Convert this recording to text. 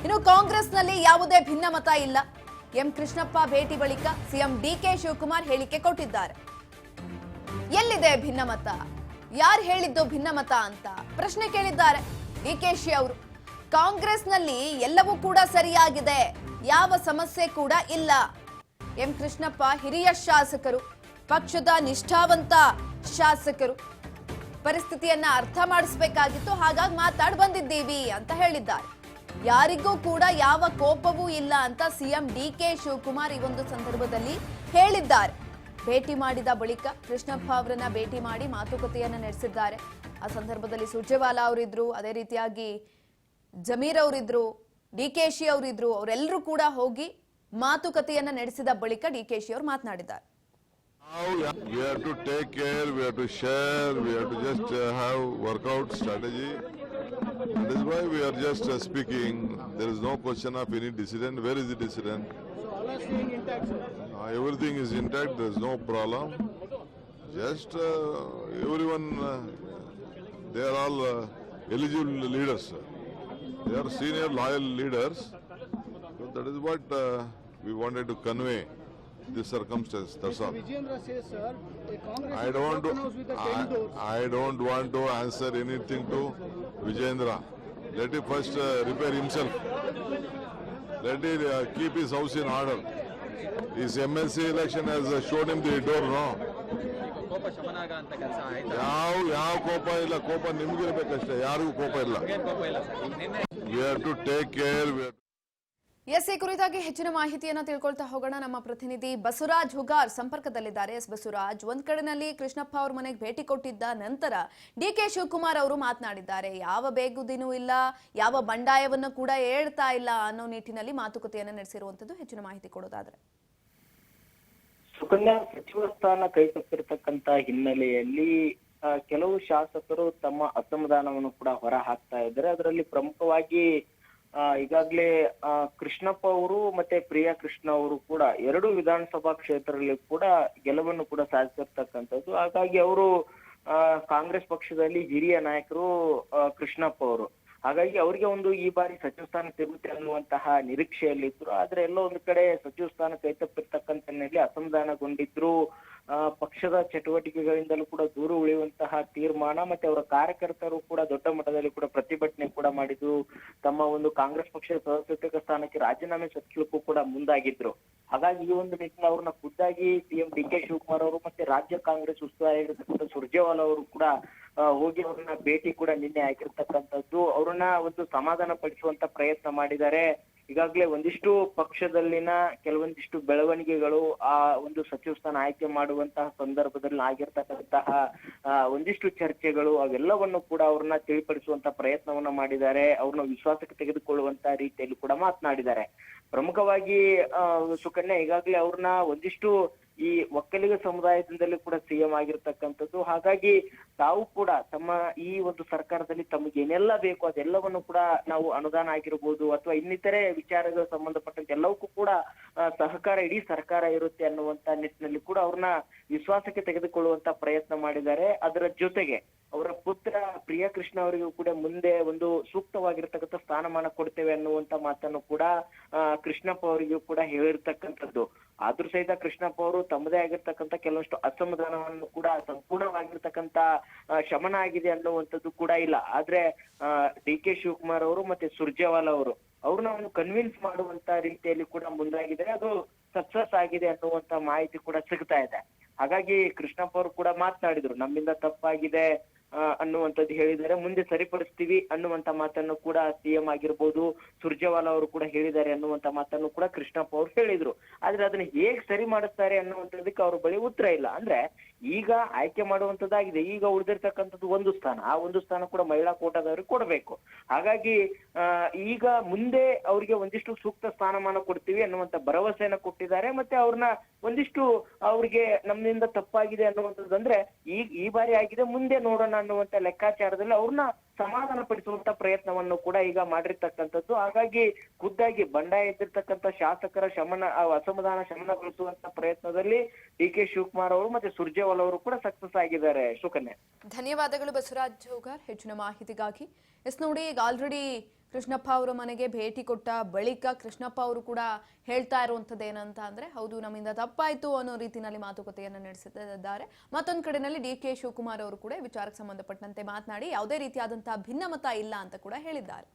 ಇನ್ನು ಕಾಂಗ್ರೆಸ್ನಲ್ಲಿ ಯಾವುದೇ ಭಿನ್ನಮತ ಇಲ್ಲ. ಎಂ ಕೃಷ್ಣಪ್ಪ ಭೇಟಿ ಬಳಿಕ ಸಿಎಂ ಡಿಕೆ ಶಿವಕುಮಾರ್ ಹೇಳಿಕೆ ಕೊಟ್ಟಿದ್ದಾರೆ. ಎಲ್ಲಿದೆ ಭಿನ್ನಮತ? ಯಾರು ಹೇಳಿದ್ದು ಭಿನ್ನಮತ ಅಂತ ಪ್ರಶ್ನೆ ಕೇಳಿದ್ದಾರೆ ಡಿಕೆಶಿ ಅವರು. ಕಾಂಗ್ರೆಸ್ನಲ್ಲಿ ಎಲ್ಲವೂ ಕೂಡ ಸರಿಯಾಗಿದೆ, ಯಾವ ಸಮಸ್ಯೆ ಕೂಡ ಇಲ್ಲ. ಎಂ ಕೃಷ್ಣಪ್ಪ ಹಿರಿಯ ಶಾಸಕರು, ಪಕ್ಷದ ನಿಷ್ಠಾವಂತ ಶಾಸಕರು. ಪರಿಸ್ಥಿತಿಯನ್ನ ಅರ್ಥ ಮಾಡಿಸಬೇಕಾಗಿತ್ತು, ಹಾಗಾಗಿ ಮಾತಾಡಿ ಬಂದಿದ್ದೀವಿ ಅಂತ ಹೇಳಿದ್ದಾರೆ. ಯಾರಿಗೂ ಕೂಡ ಯಾವ ಕೋಪವೂ ಇಲ್ಲ ಅಂತ ಸಿಎಂ ಡಿಕೆ ಶಿವಕುಮಾರ್ ಈ ಒಂದು ಸಂದರ್ಭದಲ್ಲಿ ಹೇಳಿದ್ದಾರೆ. ಭೇಟಿ ಮಾಡಿದ ಬಳಿಕ ಕೃಷ್ಣಪ್ಪ ಅವರನ್ನ ಭೇಟಿ ಮಾಡಿ ಮಾತುಕತೆಯನ್ನ ನಡೆಸಿದ್ದಾರೆ. ಆ ಸಂದರ್ಭದಲ್ಲಿ ಸುರ್ಜೇವಾಲಾ ಅವರಿದ್ರು, ಅದೇ ರೀತಿಯಾಗಿ ಜಮೀರ್ ಅವರಿದ್ರು, ಡಿಕೆಶಿ ಅವರಿದ್ರು. ಅವರೆಲ್ಲರೂ ಕೂಡ ಹೋಗಿ ಮಾತುಕತೆಯನ್ನ ನಡೆಸಿದ ಬಳಿಕ ಡಿಕೆಶಿ ಅವರು ಮಾತನಾಡಿದ್ದಾರೆ. We have to take care, we have to share, we have to just have workout strategy. That is why we are just speaking. There is no question of any dissident. Where is the dissident? Everything is intact, there is no problem. Just everyone, they are all eligible leaders. They are senior loyal leaders. So that is what we wanted to convey. This circumstance, that's all. I don't want to answer anything to Vijayendra. Let him first repair himself. Let him keep his house in order. His MLC election has shown him the door, no? ಯಾವ ಕೋಪ ಇಲ್ಲ, ಕೋಪ ನಿಮ್ಗಿರ್ಬೇಕಷ್ಟೇ, ಯಾರಿಗೂ ಕೋಪ ಇಲ್ಲ. We have to take care. Yes, ಈ ಕುರಿತಾಗಿ ಹೆಚ್ಚಿನ ಮಾಹಿತಿಯನ್ನ ತಿಳ್ಕೊಳ್ತಾ ಹೋಗೋಣ. ನಮ್ಮ ಪ್ರತಿನಿಧಿ ಬಸವರಾಜ್ ಹುಗಾರ್ ಸಂಪರ್ಕದಲ್ಲಿದ್ದಾರೆ. ಎಸ್ ಬಸವರಾಜ್, ಒಂದ್ ಕಡೆನಲ್ಲಿ ಕೃಷ್ಣಪ್ಪ ಅವ್ರ ಮನೆಗೆ ಭೇಟಿ ಕೊಟ್ಟಿದ್ದ ನಂತರ ಡಿಕೆ ಶಿವಕುಮಾರ್ ಅವರು ಮಾತನಾಡಿದ್ದಾರೆ. ಯಾವ ಬೇಗುದಿನೂ ಇಲ್ಲ, ಯಾವ ಬಂಡಾಯವನ್ನು ಕೂಡ ಹೇಳ್ತಾ ಇಲ್ಲ ಅನ್ನೋ ನಿಟ್ಟಿನಲ್ಲಿ ಮಾತುಕತೆಯನ್ನ ನಡೆಸಿರುವಂತದ್ದು. ಹೆಚ್ಚಿನ ಮಾಹಿತಿ ಕೊಡೋದಾದ್ರೆ. ಸುಕನ್ಯಾ ಸಚಿವ ಸ್ಥಾನ ಕೈ ತಪ್ಪಿರ್ತಕ್ಕಂತ ಹಿನ್ನೆಲೆಯಲ್ಲಿ ಕೆಲವು ಶಾಸಕರು ತಮ್ಮ ಅಸಮಾಧಾನವನ್ನು ಕೂಡ ಹೊರ ಹಾಕ್ತಾ ಇದ್ದಾರೆ. ಅದರಲ್ಲಿ ಪ್ರಮುಖವಾಗಿ ಈಗಾಗಲೇ ಕೃಷ್ಣಪ್ಪ ಅವರು ಮತ್ತೆ ಪ್ರಿಯಾ ಕೃಷ್ಣ ಅವರು ಕೂಡ 2 ವಿಧಾನಸಭಾ ಕ್ಷೇತ್ರದಲ್ಲಿ ಕೂಡ ಗೆಲುವನ್ನು ಕೂಡ ಸಾಧಿಸಿರ್ತಕ್ಕಂಥದ್ದು. ಹಾಗಾಗಿ ಅವರು ಕಾಂಗ್ರೆಸ್ ಪಕ್ಷದಲ್ಲಿ ಹಿರಿಯ ನಾಯಕರು ಕೃಷ್ಣಪ್ಪ ಅವರು. ಹಾಗಾಗಿ ಅವರಿಗೆ ಒಂದು ಈ ಬಾರಿ ಸಚಿವ ಸ್ಥಾನ ಸಿಗುತ್ತೆ ಅನ್ನುವಂತಹ ನಿರೀಕ್ಷೆಯಲ್ಲಿದ್ರು. ಆದ್ರೆ ಎಲ್ಲೋ ಒಂದು ಕಡೆ ಸಚಿವ ಸ್ಥಾನ ಕೈತಪ್ಪಿರ್ತಕ್ಕಂಥ ಹಿನ್ನೆಲೆ ಅಸಮಾಧಾನಗೊಂಡಿದ್ರು. ಪಕ್ಷದ ಚಟುವಟಿಕೆಗಳಿಂದಲೂ ಕೂಡ ದೂರ ಉಳಿಯುವಂತಹ ತೀರ್ಮಾನ, ಮತ್ತೆ ಅವರ ಕಾರ್ಯಕರ್ತರು ಕೂಡ ದೊಡ್ಡ ಮಟ್ಟದಲ್ಲಿ ಕೂಡ ಪ್ರತಿಭಟನೆ ಕೂಡ ಮಾಡಿದ್ರು. ತಮ್ಮ ಒಂದು ಕಾಂಗ್ರೆಸ್ ಪಕ್ಷದ ಸದಸ್ಯತ್ವ ಸ್ಥಾನಕ್ಕೆ ರಾಜೀನಾಮೆ ಸಲ್ಲಿಸಲಿಕ್ಕೂ ಕೂಡ ಮುಂದಾಗಿದ್ರು. ಹಾಗಾಗಿ ಈ ಒಂದು ನಿಟ್ಟಿನಲ್ಲಿ ಅವ್ರನ್ನ ಖುದ್ದಾಗಿ ಸಿಎಂ ಡಿಕೆ ಶಿವಕುಮಾರ್ ಅವರು ಮತ್ತೆ ರಾಜ್ಯ ಕಾಂಗ್ರೆಸ್ ಉಸ್ತುವಾರಿ ಆಗಿರ್ತಕ್ಕಂಥ ಸುರ್ಜೇವಾಲಾ ಅವರು ಕೂಡ ಹೋಗಿ ಅವ್ರನ್ನ ಭೇಟಿ ಕೂಡ ನಿನ್ನೆ ಆಗಿರ್ತಕ್ಕಂಥದ್ದು. ಅವ್ರನ್ನ ಒಂದು ಸಮಾಧಾನ ಪಡಿಸುವಂತ ಪ್ರಯತ್ನ ಮಾಡಿದ್ದಾರೆ. ಈಗಾಗಲೇ ಒಂದಿಷ್ಟು ಪಕ್ಷದಲ್ಲಿನ ಕೆಲವೊಂದಿಷ್ಟು ಬೆಳವಣಿಗೆಗಳು ಆ ಒಂದು ಸಚಿವ ಸ್ಥಾನ ಆಯ್ಕೆ ಮಾಡುವಂತಹ ಸಂದರ್ಭದಲ್ಲಿ ಆಗಿರ್ತಕ್ಕಂತಹ ಒಂದಿಷ್ಟು ಚರ್ಚೆಗಳು ಅವೆಲ್ಲವನ್ನು ಕೂಡ ಅವ್ರನ್ನ ತಿಳಿಪಡಿಸುವಂತ ಪ್ರಯತ್ನವನ್ನ ಮಾಡಿದ್ದಾರೆ. ಅವ್ರನ್ನ ವಿಶ್ವಾಸಕ್ಕೆ ತೆಗೆದುಕೊಳ್ಳುವಂತ ರೀತಿಯಲ್ಲಿ ಕೂಡ ಮಾತನಾಡಿದ್ದಾರೆ. ಪ್ರಮುಖವಾಗಿ ಸುಕನ್ಯಾ ಈಗಾಗಲೇ ಅವ್ರನ್ನ ಒಂದಿಷ್ಟು ಈ ಒಕ್ಕಲಿಗ ಸಮುದಾಯದಿಂದಲೂ ಕೂಡ ಸಿಎಂ ಆಗಿರ್ತಕ್ಕಂಥದ್ದು. ಹಾಗಾಗಿ ತಾವು ಕೂಡ ತಮ್ಮ ಈ ಒಂದು ಸರ್ಕಾರದಲ್ಲಿ ತಮಗೆ ಏನೆಲ್ಲ ಬೇಕು ಅದೆಲ್ಲವನ್ನು ಕೂಡ ನಾವು ಅನುದಾನ ಆಗಿರ್ಬೋದು ಅಥವಾ ಇನ್ನಿತರೆ ವಿಚಾರಗಳು ಸಂಬಂಧಪಟ್ಟಂತೆ ಎಲ್ಲವಕ್ಕೂ ಕೂಡ ಸಹಕಾರ ಇಡೀ ಸರ್ಕಾರ ಇರುತ್ತೆ ಅನ್ನುವಂತ ನಿಟ್ಟಿನಲ್ಲಿ ಕೂಡ ಅವ್ರನ್ನ ವಿಶ್ವಾಸಕ್ಕೆ ತೆಗೆದುಕೊಳ್ಳುವಂತ ಪ್ರಯತ್ನ ಮಾಡಿದ್ದಾರೆ. ಅದರ ಜೊತೆಗೆ ಅವರ ಪುತ್ರ ಪ್ರಿಯಾ ಕೃಷ್ಣ ಅವರಿಗೂ ಕೂಡ ಮುಂದೆ ಒಂದು ಸೂಕ್ತವಾಗಿರ್ತಕ್ಕಂಥ ಸ್ಥಾನಮಾನ ಕೊಡ್ತೇವೆ ಅನ್ನುವಂತ ಮಾತನ್ನು ಕೂಡ ಕೃಷ್ಣಪ್ಪ ಅವರಿಗೂ ಕೂಡ ಹೇಳಿರ್ತಕ್ಕಂಥದ್ದು. ಆದ್ರೂ ಸಹಿತ ಕೃಷ್ಣಪ್ಪ ಅವರು ತಮ್ಮದೇ ಆಗಿರ್ತಕ್ಕಂಥ ಕೆಲವಷ್ಟು ಅಸಮಾಧಾನವನ್ನು ಕೂಡ ಸಂಪೂರ್ಣವಾಗಿರ್ತಕ್ಕಂಥ ಶಮನ ಆಗಿದೆ ಅನ್ನುವಂಥದ್ದು ಕೂಡ ಇಲ್ಲ. ಆದ್ರೆ ಡಿಕೆ ಶಿವಕುಮಾರ್ ಅವರು ಮತ್ತೆ ಸುರ್ಜೇವಾಲಾ ಅವರು ಅವ್ರನ್ನ ಒಂದು ಕನ್ವಿನ್ಸ್ ಮಾಡುವಂತ ರೀತಿಯಲ್ಲಿ ಕೂಡ ಮುಂದಾಗಿದ್ದಾರೆ. ಅದು ಸಕ್ಸಸ್ ಆಗಿದೆ ಅನ್ನುವಂತ ಮಾಹಿತಿ ಕೂಡ ಸಿಗ್ತಾ ಇದೆ. ಹಾಗಾಗಿ ಕೃಷ್ಣಪ್ಪ ಅವರು ಕೂಡ ಮಾತನಾಡಿದ್ರು, ನಮ್ಮಿಂದ ತಪ್ಪಾಗಿದೆ ಅನ್ನುವಂಥದ್ದು ಹೇಳಿದ್ದಾರೆ, ಮುಂದೆ ಸರಿಪಡಿಸ್ತೀವಿ ಅನ್ನುವಂತ ಮಾತನ್ನು ಕೂಡ ಸಿಎಂ ಆಗಿರ್ಬೋದು ಸುರ್ಜೇವಾಲಾ ಅವರು ಕೂಡ ಹೇಳಿದ್ದಾರೆ ಅನ್ನುವಂತ ಮಾತನ್ನು ಕೂಡ ಕೃಷ್ಣಪ್ಪ ಅವರು ಹೇಳಿದ್ರು. ಆದ್ರೆ ಅದನ್ನ ಹೇಗ್ ಸರಿ ಮಾಡಿಸ್ತಾರೆ ಅನ್ನುವಂಥದ್ದಕ್ಕೆ ಅವ್ರ ಬಳಿ ಉತ್ತರ ಇಲ್ಲ. ಅಂದ್ರೆ ಈಗ ಆಯ್ಕೆ ಮಾಡುವಂತದ್ದಾಗಿದೆ, ಈಗ ಉಳಿದಿರ್ತಕ್ಕಂಥದ್ದು ಒಂದು ಸ್ಥಾನ, ಆ ಒಂದು ಸ್ಥಾನ ಕೂಡ ಮಹಿಳಾ ಕೋಟಾದವ್ರಿಗೆ ಕೊಡ್ಬೇಕು. ಹಾಗಾಗಿ ಈಗ ಮುಂದೆ ಅವ್ರಿಗೆ ಒಂದಿಷ್ಟು ಸೂಕ್ತ ಸ್ಥಾನಮಾನ ಕೊಡ್ತೀವಿ ಅನ್ನುವಂತ ಭರವಸೆಯನ್ನ ಕೊಟ್ಟಿದ್ದಾರೆ. ಮತ್ತೆ ಅವ್ರನ್ನ ಒಂದಿಷ್ಟು ಅವ್ರಿಗೆ ನಮ್ಮಿಂದ ತಪ್ಪಾಗಿದೆ ಅನ್ನುವಂಥದ್ದು ಅಂದ್ರೆ ಈ ಬಾರಿ ಆಗಿದೆ, ಮುಂದೆ ನೋಡೋಣ ಅನ್ನುವಂತ ಲೆಕ್ಕಾಚಾರದಲ್ಲಿ ಅವ್ರನ್ನ ಸಮಾಧಾನ ಪಡಿಸುವಂತ ಪ್ರಯತ್ನವನ್ನು ಕೂಡ ಈಗ ಮಾಡಿರ್ತಕ್ಕಂಥದ್ದು. ಹಾಗಾಗಿ ಖುದ್ದಾಗಿ ಬಂಡಾಯ ಎದ್ದಿರ್ತಕ್ಕಂಥ ಶಾಸಕರ ಅಸಮಾಧಾನ ಶಮನಗೊಳಿಸುವಂತ ಪ್ರಯತ್ನದಲ್ಲಿ ಡಿಕೆ ಶಿವಕುಮಾರ್ ಅವರು ಮತ್ತೆ ಸುರ್ಜೇವಾಲಾ ಅವರು ಕೂಡ ಸಕ್ಸಸ್ ಆಗಿದ್ದಾರೆ. ಸುಕನ್ಯಾ, ಧನ್ಯವಾದಗಳು ಬಸವರಾಜ್ ಹುಗಾರ್ ಹೆಚ್ಚಿನ ಮಾಹಿತಿಗಾಗಿ. ಎಸ್ ನೋಡಿ, ಈಗ ಆಲ್ರೆಡಿ ಕೃಷ್ಣಪ್ಪ ಅವರ ಮನೆಗೆ ಭೇಟಿ ಕೊಟ್ಟ ಬಳಿಕ ಕೃಷ್ಣಪ್ಪ ಅವರು ಕೂಡ ಹೇಳ್ತಾ ಇರುವಂತದ್ದು ಏನಂತ ಅಂದ್ರೆ ಹೌದು ನಮ್ಮಿಂದ ತಪ್ಪಾಯ್ತು ಅನ್ನೋ ರೀತಿಯಲ್ಲಿ ಮಾತುಕತೆಯನ್ನ ನಡೆಸಿದ್ದಾರೆ. ಮತ್ತೊಂದು ಕಡೆನಲ್ಲಿ ಡಿ.ಕೆ. ಶಿವಕುಮಾರ್ ಅವರು ಕೂಡ ವಿಚಾರಕ್ಕೆ ಸಂಬಂಧಪಟ್ಟಂತೆ ಮಾತನಾಡಿ ಯಾವುದೇ ರೀತಿಯಾದಂತಹ ಭಿನ್ನಮತ ಇಲ್ಲ ಅಂತ ಕೂಡ ಹೇಳಿದ್ದಾರೆ.